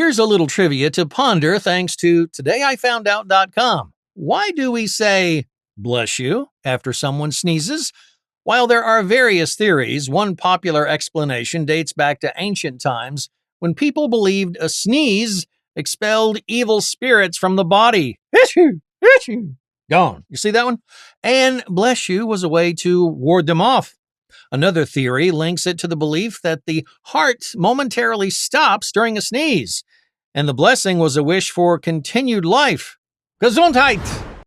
Here's a little trivia to ponder thanks to todayifoundout.com. Why do we say, bless you, after someone sneezes? While there are various theories, one popular explanation dates back to ancient times when people believed a sneeze expelled evil spirits from the body. Achoo! Achoo! Gone. You see that one? And bless you was a way to ward them off. Another theory links it to the belief that the heart momentarily stops during a sneeze, and the blessing was a wish for continued life. Gesundheit!